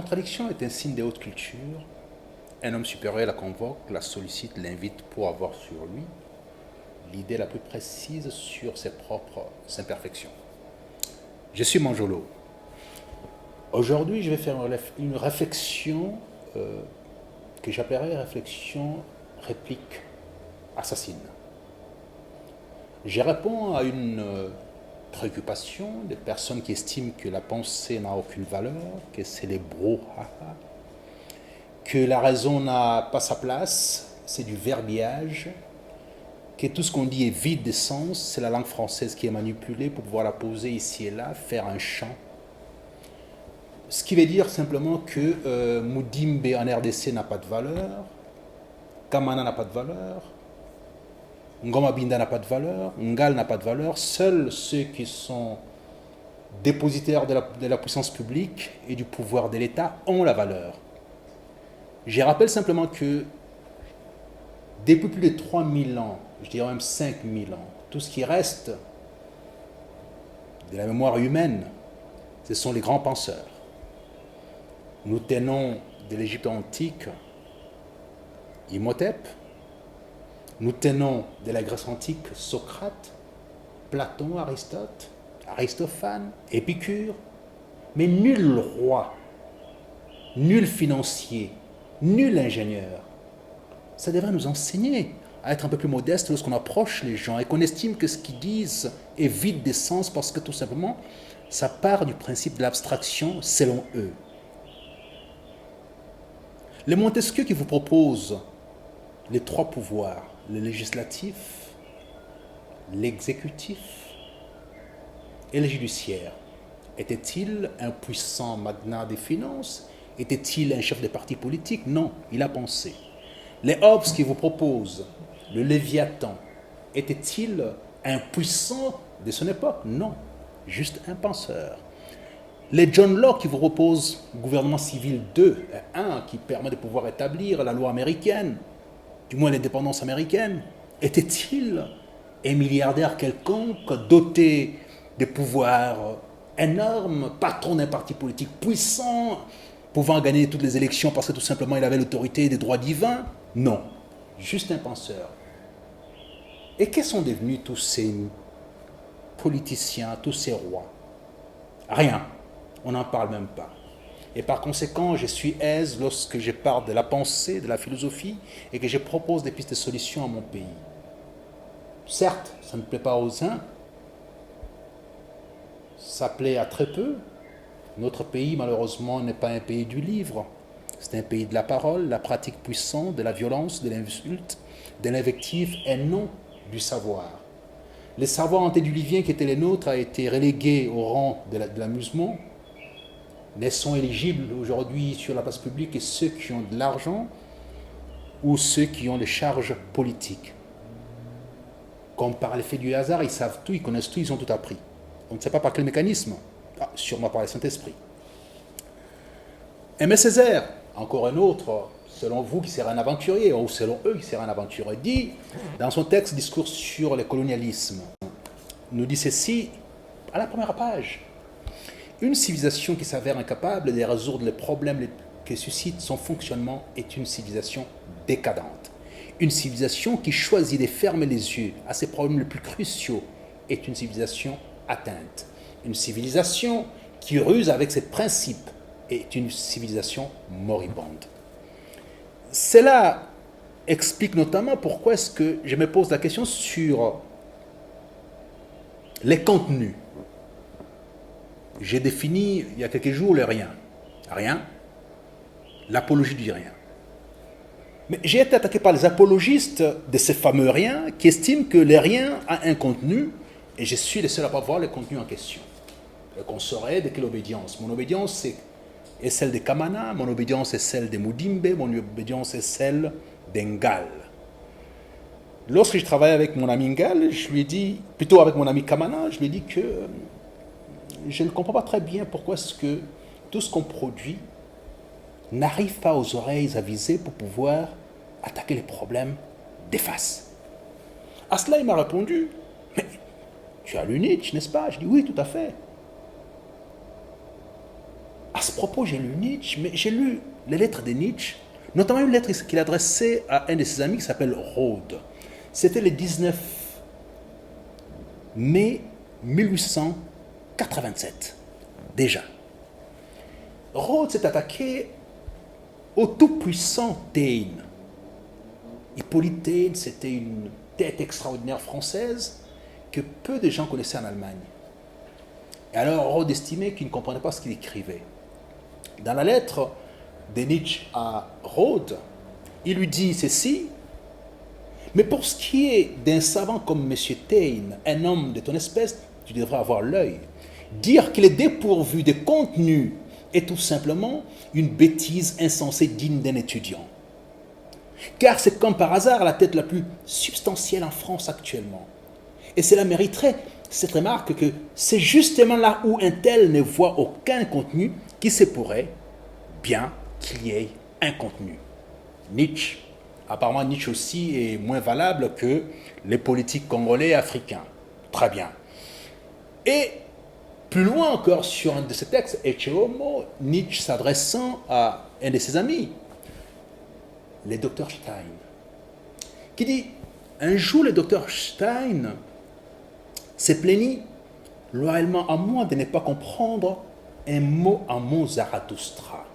contradiction est un signe de haute culture. Un homme supérieur la convoque, la sollicite, l'invite pour avoir sur lui l'idée la plus précise sur ses propres imperfections. Je suis Manjolo. Aujourd'hui, je vais faire une réflexion que j'appellerais réflexion réplique assassine. Je réponds à une préoccupation des personnes qui estiment que la pensée n'a aucune valeur, que c'est les brouhaha, que la raison n'a pas sa place, c'est du verbiage, que tout ce qu'on dit est vide de sens, c'est la langue française qui est manipulée pour pouvoir la poser ici et là, faire un chant. Ce qui veut dire simplement que Moudimbe en RDC n'a pas de valeur, Kamana n'a pas de valeur, Ngoma Binda n'a pas de valeur, Ngal n'a pas de valeur. Seuls ceux qui sont dépositaires de la puissance publique et du pouvoir de l'État ont la valeur. Je rappelle simplement que depuis plus de 3000 ans, je dirais même 5000 ans, tout ce qui reste de la mémoire humaine, ce sont les grands penseurs. Nous tenons de l'Égypte antique Imhotep, nous tenons de la Grèce antique Socrate, Platon, Aristote, Aristophane, Épicure, mais nul roi, nul financier, nul ingénieur. Ça devrait nous enseigner à être un peu plus modeste lorsqu'on approche les gens et qu'on estime que ce qu'ils disent est vide de sens parce que tout simplement, ça part du principe de l'abstraction selon eux. Les Montesquieu qui vous proposent les trois pouvoirs, le législatif, l'exécutif et le judiciaire, était-il un puissant magnat des finances? Était-il un chef de parti politique? Non, il a pensé. Les Hobbes qui vous proposent le Léviathan, était-il un puissant de son époque? Non, juste un penseur. Les John Locke qui vous proposent gouvernement civil 2, 1 qui permet de pouvoir établir la loi américaine, du moins l'indépendance américaine, était-il un milliardaire quelconque, doté de pouvoirs énormes, patron d'un parti politique puissant, pouvant gagner toutes les élections parce que tout simplement il avait l'autorité et des droits divins? Non, juste un penseur. Et quels sont devenus tous ces politiciens, tous ces rois? Rien, on n'en parle même pas. Et par conséquent, je suis aise lorsque je parle de la pensée, de la philosophie, et que je propose des pistes de solutions à mon pays. Certes, ça ne plaît pas aux uns, ça plaît à très peu. Notre pays, malheureusement, n'est pas un pays du livre. C'est un pays de la parole, la pratique puissante, de la violence, de l'insulte, de l'invective, et non du savoir. Le savoir antédiluvien qui était le nôtre a été relégué au rang de l'amusement. Ne sont éligibles aujourd'hui sur la place publique que ceux qui ont de l'argent ou ceux qui ont des charges politiques. Comme par l'effet du hasard, ils savent tout, ils connaissent tout, ils ont tout appris. On ne sait pas par quel mécanisme. Ah, sûrement par le Saint-Esprit. Aimé Césaire, encore un autre, selon vous qui serait un aventurier, ou selon eux qui serait un aventurier, dit, dans son texte Discours sur le colonialisme, nous dit ceci, à la première page: une civilisation qui s'avère incapable de résoudre les problèmes que suscite son fonctionnement est une civilisation décadente. Une civilisation qui choisit de fermer les yeux à ses problèmes les plus cruciaux est une civilisation atteinte. Une civilisation qui ruse avec ses principes est une civilisation moribonde. Cela explique notamment pourquoi est-ce que je me pose la question sur les contenus. J'ai défini il y a quelques jours le rien. Rien. L'apologie du rien. Mais j'ai été attaqué par les apologistes de ces fameux rien qui estiment que le rien a un contenu et je suis le seul à ne pas voir le contenu en question. Et qu'on saurait de quelle obédience. Mon obédience est celle de Kamana, mon obédience est celle de Moudimbe, mon obédience est celle d'Ngal. Lorsque je travaillais avec mon ami Ngal, je lui ai dit, plutôt avec mon ami Kamana, je lui ai dit que je ne comprends pas très bien pourquoi est-ce que tout ce qu'on produit n'arrive pas aux oreilles avisées pour pouvoir attaquer les problèmes des faces. À cela, il m'a répondu, mais tu as lu Nietzsche, n'est-ce pas? Je dis oui, tout à fait. À ce propos, j'ai lu Nietzsche, mais j'ai lu les lettres de Nietzsche, notamment une lettre qu'il adressait à un de ses amis qui s'appelle Rode. C'était le 19 mai 1887, déjà. Rode s'est attaqué au tout-puissant Taine. Hippolyte Taine, c'était une tête extraordinaire française que peu de gens connaissaient en Allemagne. Et alors Rode estimait qu'il ne comprenait pas ce qu'il écrivait. Dans la lettre de Nietzsche à Rode, il lui dit ceci: mais pour ce qui est d'un savant comme M. Taine, un homme de ton espèce, tu devrais avoir l'œil. Dire qu'il est dépourvu de contenu est tout simplement une bêtise insensée digne d'un étudiant. Car c'est comme par hasard la tête la plus substantielle en France actuellement. Et cela mériterait cette remarque que c'est justement là où un tel ne voit aucun contenu qui se pourrait bien qu'il y ait un contenu. Nietzsche. Apparemment, Nietzsche aussi est moins valable que les politiques congolais et africains. Très bien. Et plus loin encore sur un de ses textes, Ecce Homo, Nietzsche s'adressant à un de ses amis, le docteur Stein, qui dit: un jour le docteur Stein s'est plaigni loyalement à moi de ne pas comprendre un mot en mon Zarathustra.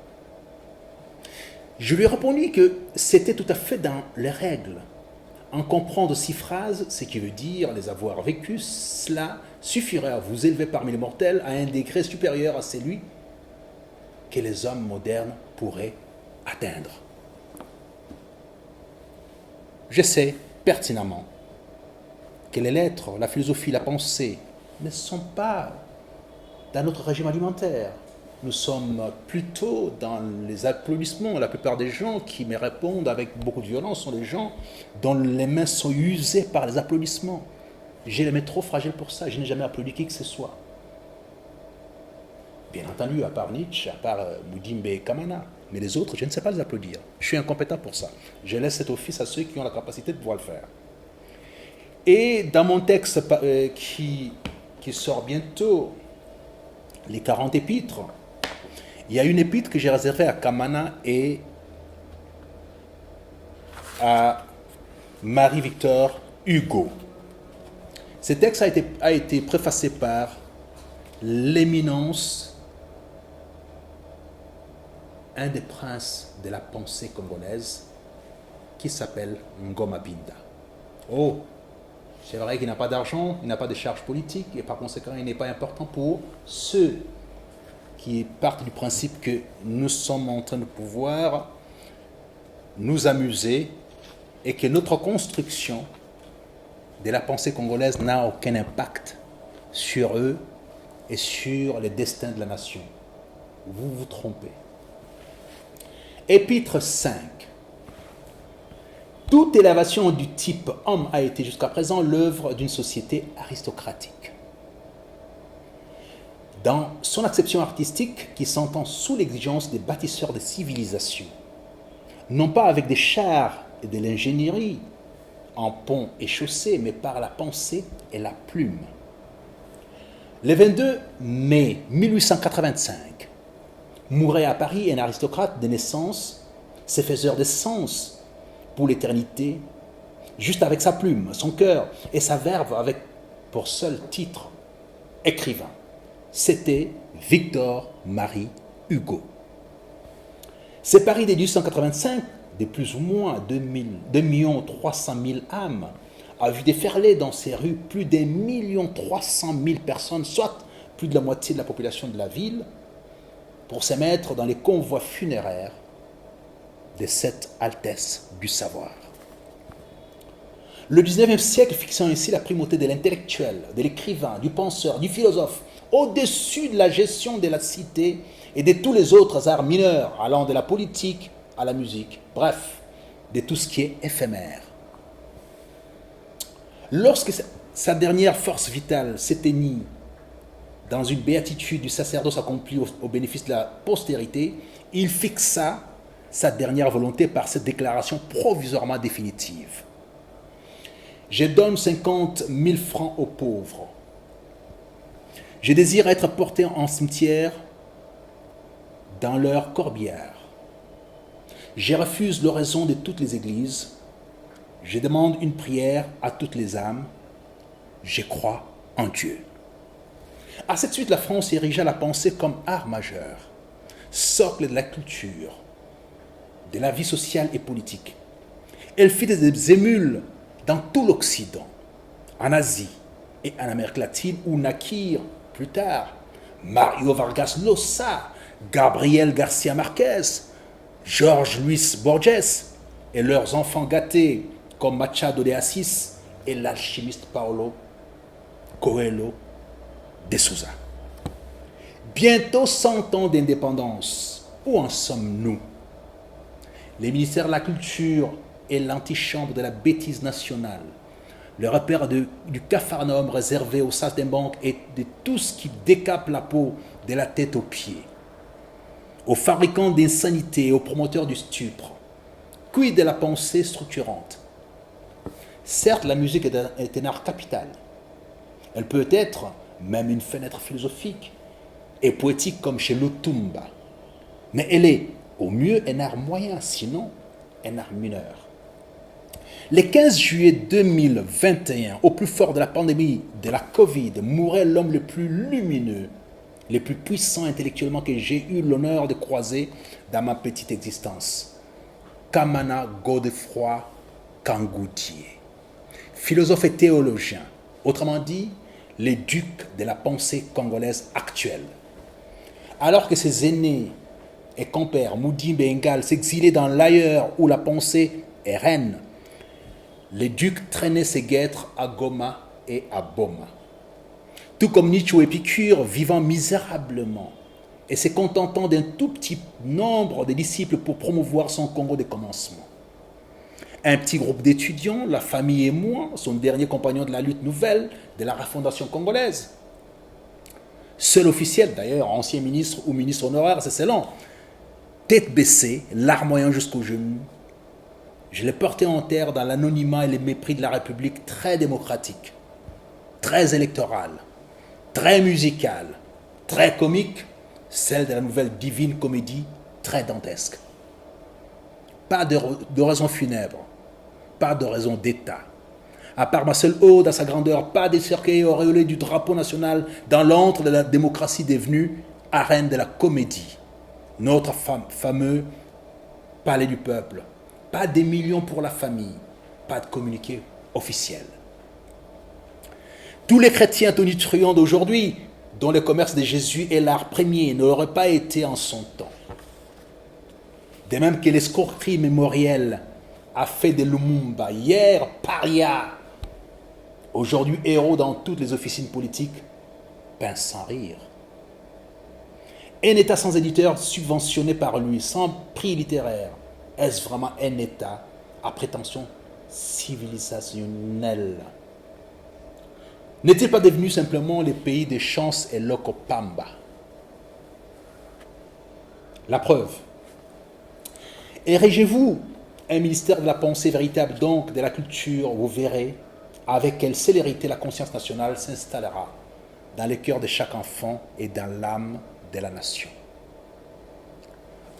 Je lui ai répondu que c'était tout à fait dans les règles. En comprendre 6 phrases, ce qui veut dire les avoir vécues, cela suffirait à vous élever parmi les mortels à un degré supérieur à celui que les hommes modernes pourraient atteindre. Je sais pertinemment que les lettres, la philosophie, la pensée ne sont pas dans notre régime alimentaire. Nous sommes plutôt dans les applaudissements. La plupart des gens qui me répondent avec beaucoup de violence sont des gens dont les mains sont usées par les applaudissements. J'ai les mains trop fragiles pour ça. Je n'ai jamais applaudi qui que ce soit. Bien entendu, à part Nietzsche, à part Mudimbe et Kamana. Mais les autres, je ne sais pas les applaudir. Je suis incompétent pour ça. Je laisse cet office à ceux qui ont la capacité de pouvoir le faire. Et dans mon texte qui sort bientôt, les 40 épîtres, il y a une épître que j'ai réservée à Kamana et à Marie-Victor Hugo. Ce texte a été préfacé par l'éminence, un des princes de la pensée congolaise, qui s'appelle Ngoma Binda. Oh, c'est vrai qu'il n'a pas d'argent, il n'a pas de charge politique, et par conséquent, il n'est pas important pour ceux qui partent du principe que nous sommes en train de pouvoir nous amuser et que notre construction de la pensée congolaise n'a aucun impact sur eux et sur le destin de la nation. Vous vous trompez. Épître 5. Toute élévation du type homme a été jusqu'à présent l'œuvre d'une société aristocratique. Dans son acception artistique qui s'entend sous l'exigence des bâtisseurs de civilisation, non pas avec des chars et de l'ingénierie en ponts et chaussées, mais par la pensée et la plume. Le 22 mai 1885, mourait à Paris un aristocrate de naissance, se faiseur de sens pour l'éternité, juste avec sa plume, son cœur et sa verve avec pour seul titre écrivain. C'était Victor-Marie Hugo. Ce Paris de 1885, de plus ou moins 2 300 000 âmes, a vu déferler dans ses rues plus d'1 300 000 personnes, soit plus de la moitié de la population de la ville, pour se mettre dans les convois funéraires de cette altesse du savoir. Le 19e siècle fixant ainsi la primauté de l'intellectuel, de l'écrivain, du penseur, du philosophe, au-dessus de la gestion de la cité et de tous les autres arts mineurs, allant de la politique à la musique, bref, de tout ce qui est éphémère. Lorsque sa dernière force vitale s'éteignit dans une béatitude du sacerdoce accompli au bénéfice de la postérité, il fixa sa dernière volonté par cette déclaration provisoirement définitive. Je donne 50 000 francs aux pauvres. Je désire être porté en cimetière dans leur corbière. Je refuse l'oraison de toutes les églises. Je demande une prière à toutes les âmes. Je crois en Dieu. À cette suite, la France érigea la pensée comme art majeur, socle de la culture, de la vie sociale et politique. Elle fit des émules dans tout l'Occident, en Asie et en Amérique latine, où naquirent plus tard Mario Vargas Llosa, Gabriel Garcia Marquez, Jorge Luis Borges et leurs enfants gâtés comme Machado de Assis et l'alchimiste Paulo Coelho de Souza. Bientôt 100 ans d'indépendance. Où en sommes-nous? Les ministères de la Culture et l'antichambre de la bêtise nationale, le repère du capharnaüm réservé aux saltimbanques et de tout ce qui décape la peau de la tête aux pieds, aux fabricants d'insanité et aux promoteurs du stupre. Quid de la pensée structurante? Certes, la musique est un art capital. Elle peut être même une fenêtre philosophique et poétique comme chez Lutumba. Mais elle est, au mieux, un art moyen, sinon un art mineur. Le 15 juillet 2021, au plus fort de la pandémie de la Covid, mourait l'homme le plus lumineux, le plus puissant intellectuellement que j'ai eu l'honneur de croiser dans ma petite existence. Kamana Godefroy Kangoutié, philosophe et théologien, autrement dit, les ducs de la pensée congolaise actuelle. Alors que ses aînés et compères Moudi Bengal s'exilaient dans l'ailleurs où la pensée est reine, les ducs traînaient ses guêtres à Goma et à Boma. Tout comme Nietzsche ou Épicure, vivant misérablement et se contentant d'un tout petit nombre de disciples pour promouvoir son Congo de commencement. Un petit groupe d'étudiants, la famille et moi, son dernier compagnon de la lutte nouvelle de la refondation congolaise. Seul officiel, d'ailleurs, ancien ministre ou ministre honoraire, c'est Ceylan. Tête baissée, larmoyant jusqu'aux genoux, je l'ai porté en terre dans l'anonymat et le mépris de la République très démocratique, très électorale, très musicale, très comique, celle de la nouvelle divine comédie, très dantesque. Pas d'oraison funèbre, pas d'oraison d'État. À part ma seule ode à sa grandeur, pas des cercueils auréolés du drapeau national dans l'antre de la démocratie devenue arène de la comédie. Notre fameux palais du peuple. Pas des millions pour la famille, pas de communiqué officiel. Tous les chrétiens tonitruants d'aujourd'hui, dont le commerce de Jésus est l'art premier, n'auraient pas été en son temps. De même que l'escroquerie mémorielle a fait de Lumumba, hier paria, aujourd'hui héros dans toutes les officines politiques, pince sans rire. Un État sans éditeur subventionné par lui, sans prix littéraire, est-ce vraiment un État à prétention civilisationnelle? N'est-il pas devenu simplement le pays des chances et l'Okopamba? La preuve. Érigez-vous un ministère de la pensée véritable, donc de la culture, vous verrez avec quelle célérité la conscience nationale s'installera dans le cœur de chaque enfant et dans l'âme de la nation.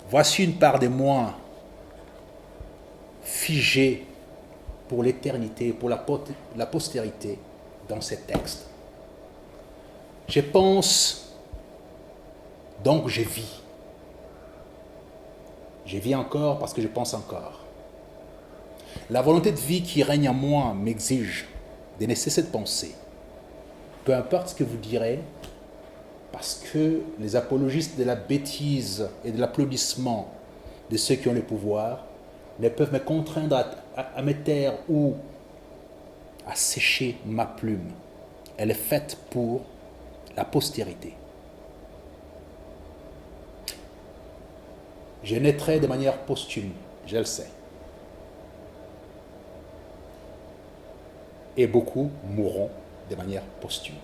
Voici une part de moi figée pour l'éternité, pour la postérité dans ces textes. Je pense, donc je vis. Je vis encore parce que je pense encore. La volonté de vie qui règne en moi m'exige de ne cesser de penser. Peu importe ce que vous direz, parce que les apologistes de la bêtise et de l'applaudissement de ceux qui ont le pouvoir ne peuvent me contraindre à me taire ou à sécher ma plume. Elle est faite pour la postérité. Je naîtrai de manière posthume, je le sais. Et beaucoup mourront de manière posthume.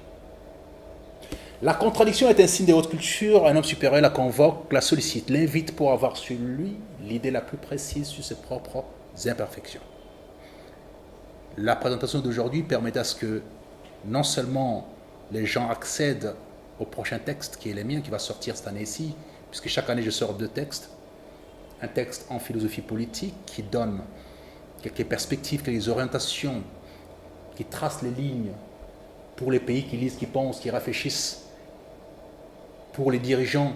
La contradiction est un signe de haute culture. Un homme supérieur la convoque, la sollicite, l'invite pour avoir sur lui l'idée la plus précise sur ses propres imperfections. La présentation d'aujourd'hui permet à ce que non seulement les gens accèdent au prochain texte qui est le mien, qui va sortir cette année-ci, puisque chaque année je sors 2 textes. Un texte en philosophie politique qui donne quelques perspectives, quelques orientations, qui trace les lignes pour les pays qui lisent, qui pensent, qui réfléchissent, pour les dirigeants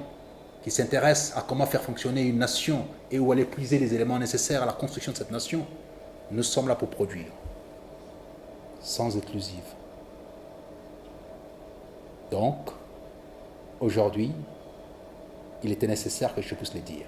qui s'intéressent à comment faire fonctionner une nation et où aller puiser les éléments nécessaires à la construction de cette nation. Nous sommes là pour produire, sans éclusive. Donc, aujourd'hui, il était nécessaire que je puisse le dire.